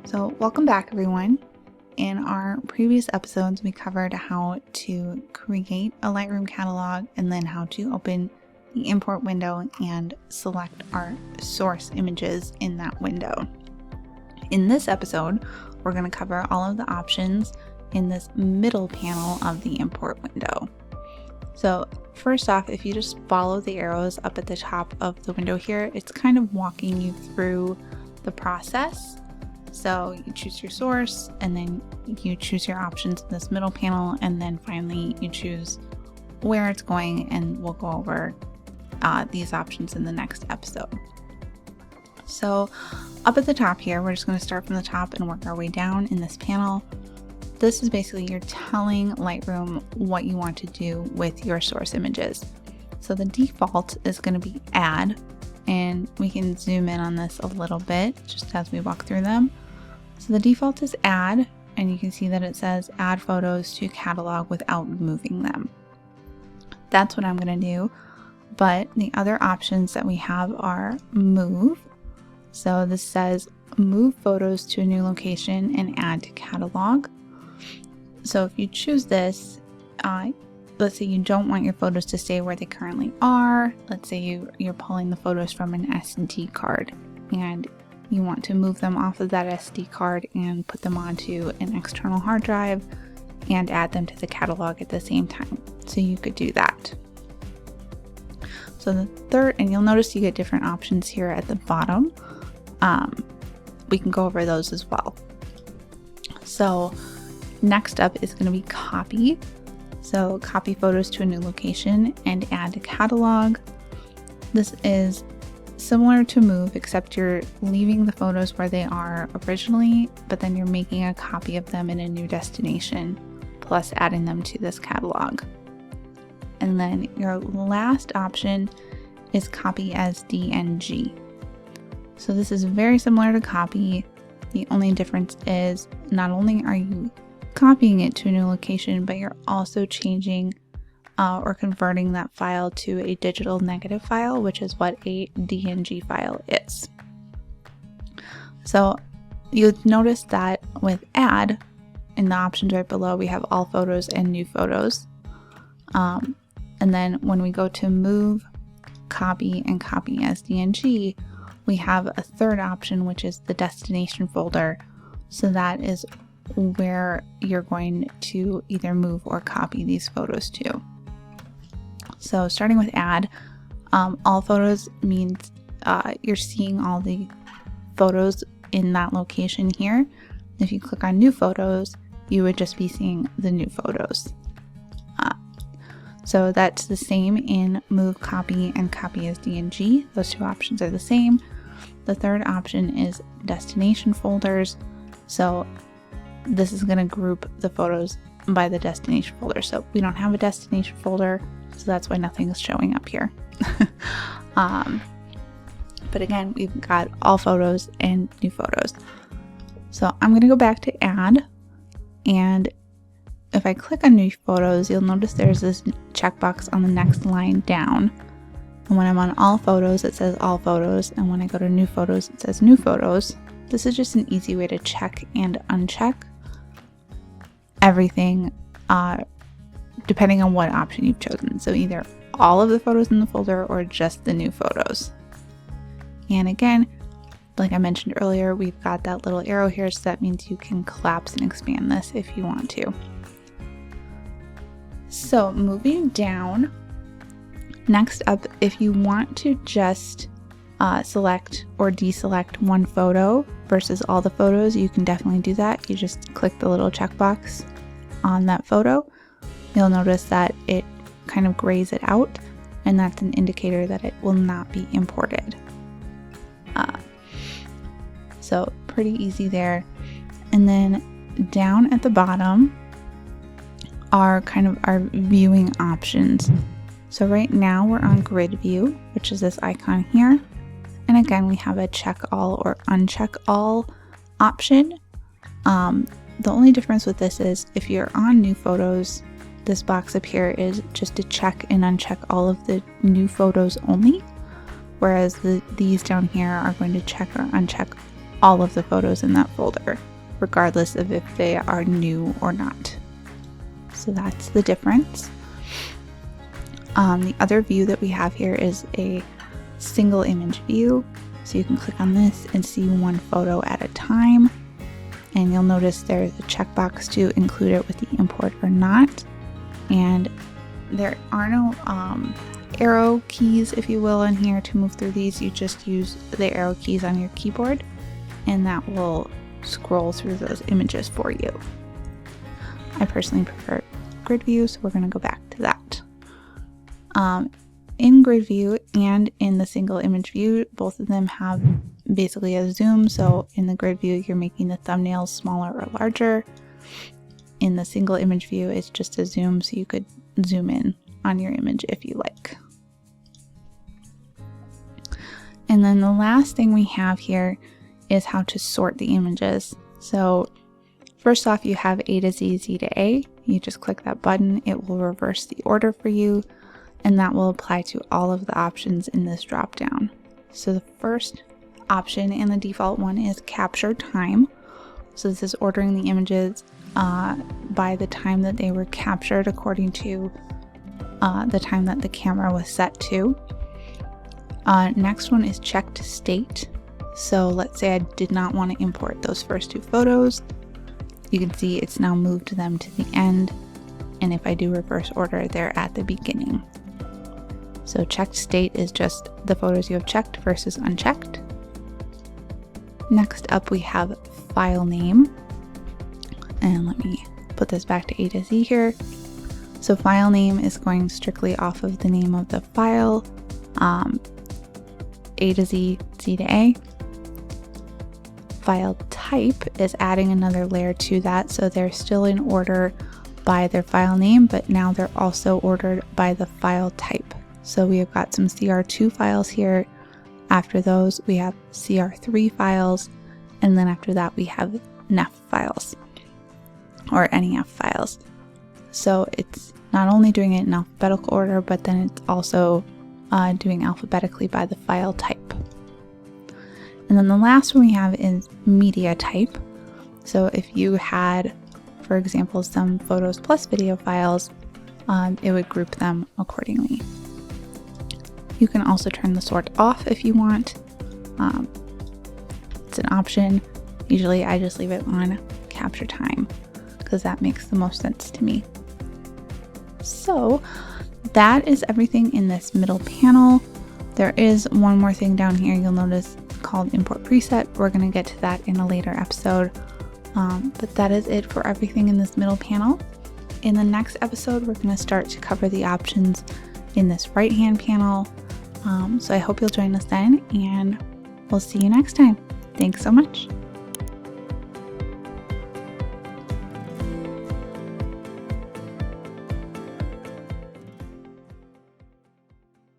So welcome back everyone. In our previous episodes we covered how to create a Lightroom catalog and then how to open the import window and select our source images in that window. In this episode we're going to cover all of the options in this middle panel of the import window. So first off, if you just follow the arrows up at the top of the window here, it's kind of walking you through the process. So you choose your source and then you choose your options in this middle panel, and then finally you choose where it's going, and we'll go over these options in the next episode. So up at the top here, we're just going to start from the top and work our way down in this panel. This is basically you're telling Lightroom what you want to do with your source images. So the default is going to be add, and we can zoom in on this a little bit just as we walk through them. So the default is add, and you can see that it says add photos to catalog without moving them. That's what I'm going to do. But the other options that we have are move. So this says move photos to a new location and add to catalog. So if you choose this, let's say you don't want your photos to stay where they currently are. Let's say you're pulling the photos from an SD card and you want to move them off of that SD card and put them onto an external hard drive and add them to the catalog at the same time. So you could do that. So the third, and you'll notice you get different options here at the bottom. We can go over those as well. So next up is going to be copy. So copy photos to a new location and add to catalog. This is similar to move, except you're leaving the photos where they are originally, but then you're making a copy of them in a new destination, plus adding them to this catalog. And then your last option is copy as DNG. So this is very similar to copy. The only difference is not only are you copying it to a new location, but you're also changing or converting that file to a digital negative file, which is what a DNG file is. So you'll notice that with add, in the options right below, we have all photos and new photos. And then when we go to move, copy, and copy as DNG, we have a third option, which is the destination folder. So that is where you're going to either move or copy these photos to. So starting with add, all photos means you're seeing all the photos in that location here. If you click on new photos, you would just be seeing the new photos. So that's the same in move, copy, and copy as DNG. Those two options are the same. The third option is destination folders. So this is going to group the photos by the destination folder. So we don't have a destination folder, so that's why nothing is showing up here. But again, we've got all photos and new photos. So I'm going to go back to add, and if I click on new photos, you'll notice there's this checkbox on the next line down. And when I'm on all photos, it says all photos, and when I go to new photos, it says new photos. This is just an easy way to check and uncheck everything depending on what option you've chosen. So either all of the photos in the folder or just the new photos. And again, like I mentioned earlier, we've got that little arrow here, so that means you can collapse and expand this if you want to. So moving down, next up, if you want to just select or deselect one photo versus all the photos, you can definitely do that. You just click the little checkbox on that photo. You'll notice that it kind of grays it out, and that's an indicator that it will not be imported. So pretty easy there. And then down at the bottom are kind of our viewing options. So right now we're on grid view, which is this icon here. And again, we have a check all or uncheck all option. The only difference with this is if you're on new photos, this box up here is just to check and uncheck all of the new photos only, whereas these down here are going to check or uncheck all of the photos in that folder, regardless of if they are new or not. So that's the difference. The other view that we have here is a single image view. So you can click on this and see one photo at a time. And you'll notice there's a checkbox to include it with the import or not. And there are no arrow keys, if you will, in here to move through these. You just use the arrow keys on your keyboard, and that will scroll through those images for you. I personally prefer grid view, so we're going to go back to that. In grid view and in the single image view, both of them have basically a zoom. So in the grid view, you're making the thumbnails smaller or larger. In the single image view, it's just a zoom, so you could zoom in on your image if you like. And then the last thing we have here is how to sort the images. So first off, you have A to Z, Z to A. You just click that button, it will reverse the order for you, and that will apply to all of the options in this drop down. So the first option and the default one is capture time. So this is ordering the images by the time that they were captured according to the time that the camera was set to. Next one is checked state. So let's say I did not want to import those first two photos. You can see it's now moved them to the end, and if I do reverse order, they're at the beginning. So checked state is just the photos you have checked versus unchecked. Next up we have file name, and let me put this back to A to Z here. So file name is going strictly off of the name of the file, A to Z, Z to A. File type is adding another layer to that, so they're still in order by their file name, but now they're also ordered by the file type. So we have got some CR2 files here. After those, we have CR3 files, and then after that, we have NEF files or NEF files. So it's not only doing it in alphabetical order, but then it's also doing alphabetically by the file type. And then the last one we have is media type. So if you had, for example, some photos plus video files, it would group them accordingly. You can also turn the sort off if you want. It's an option. Usually I just leave it on capture time because that makes the most sense to me. So that is everything in this middle panel. There is one more thing down here you'll notice called import preset. We're going to get to that in a later episode. But that is it for everything in this middle panel. In the next episode, we're going to start to cover the options in this right hand panel. So I hope you'll join us then, and we'll see you next time. Thanks so much.